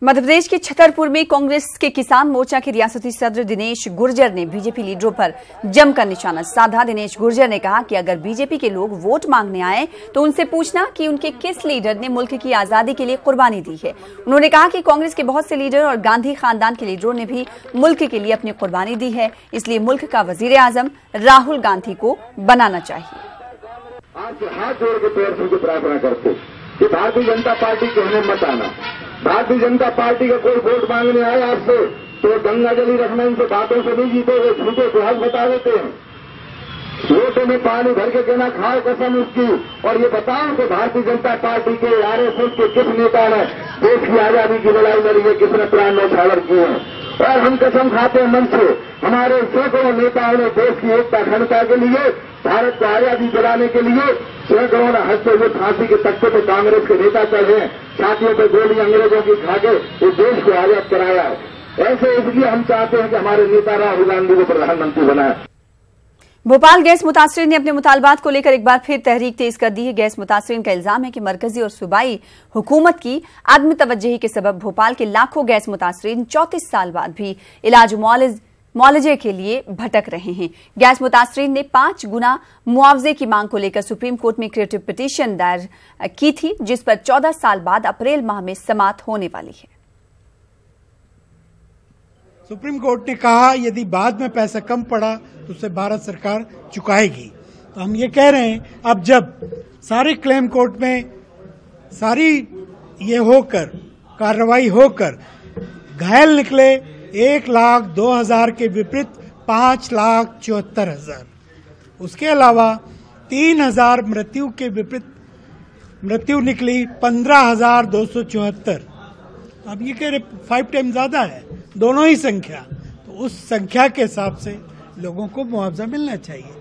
मध्य प्रदेश के छतरपुर में कांग्रेस के किसान मोर्चा के रियासती सदर दिनेश गुर्जर ने बीजेपी लीडरों पर जमकर निशाना साधा। दिनेश गुर्जर ने कहा कि अगर बीजेपी के लोग वोट मांगने आए तो उनसे पूछना कि उनके किस लीडर ने मुल्क की आजादी के लिए कुर्बानी दी है। उन्होंने कहा कि कांग्रेस के बहुत से लीडर और गांधी खानदान के लीडरों ने भी मुल्क के लिए अपनी कुर्बानी दी है, इसलिए मुल्क का वजीर आजम राहुल गांधी को बनाना चाहिए। आज हाथ जोड़ के पैर छू के प्रार्थना करते कि भारतीय जनता पार्टी के हमें मत आना। भारतीय जनता पार्टी का कोई वोट मांगने आए आपसे तो गंगा जली रखना, इनसे बातों से नहीं जीते, झूठे इतिहास बता देते हैं। वोटों में पानी भर के कहना खाओ कसम उसकी, और ये बताओ कि भारतीय जनता पार्टी के आरएसएस के किस नेता ने देश की आजादी की लड़ाई लड़ी है, किसने प्राण न्यौछावर किए हैं। और हम कसम खाते हैं मन से, हमारे सैकड़ों नेताओं ने देश की एकता अखंडता के लिए, भारत को आजादी दिलाने के लिए सैकड़ों ने हंसते हुए फांसी के तख्ते पर कांग्रेस के नेता चढ़े हैं, छातियों पर गोली अंग्रेजों की खाके इस देश को आजाद कराया है। ऐसे इसलिए हम चाहते हैं कि हमारे नेता राहुल गांधी को प्रधानमंत्री बनाए। भोपाल गैस मुतासरीन ने अपने मुतालबात को लेकर एक बार फिर तहरीक तेज कर दी है। गैस मुतासरीन का इल्जाम है कि मरकजी और सूबाई हुकूमत की अदम तवज्जुही के सबब भोपाल के लाखों गैस मुतासरीन 34 साल बाद भी इलाज मुआलजे के लिए भटक रहे हैं। गैस मुतासरीन ने 5 गुना मुआवजे की मांग को लेकर सुप्रीम कोर्ट में क्रिएटिव पिटीशन दायर की थी, जिस पर 14 साल बाद अप्रैल माह में समाअत होने वाली है। सुप्रीम कोर्ट ने कहा यदि बाद में पैसा कम पड़ा तो उसे भारत सरकार चुकाएगी। तो हम ये कह रहे हैं अब जब सारे क्लेम कोर्ट में सारी ये होकर कार्रवाई होकर घायल निकले 1,02,000 के विपरीत 5,74,000, उसके अलावा 3,000 मृत्यु के विपरीत मृत्यु निकली 15,274। अब ये कह रहे 5 टाइम ज्यादा है दोनों ही संख्या, तो उस संख्या के हिसाब से लोगों को मुआवजा मिलना चाहिए।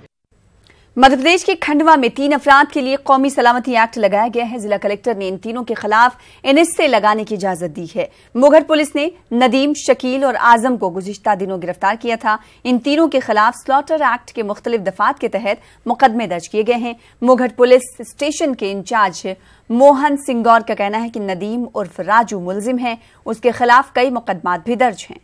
मध्य प्रदेश के खंडवा में 3 अफराद के लिए कौमी सलामती एक्ट लगाया गया है। जिला कलेक्टर ने इन तीनों के खिलाफ एनएसए लगाने की इजाजत दी है। मुगहर पुलिस ने नदीम, शकील और आजम को गुज़िश्ता दिनों गिरफ्तार किया था। इन तीनों के खिलाफ स्लॉटर एक्ट के मुख्तलिफ दफात के तहत मुकदमे दर्ज किए गए हैं। मुगहर पुलिस स्टेशन के इंचार्ज मोहन सिंगौर का कहना है कि नदीम उर्फ राजू मुलजिम है, उसके खिलाफ कई मुकदमात भी दर्ज हैं।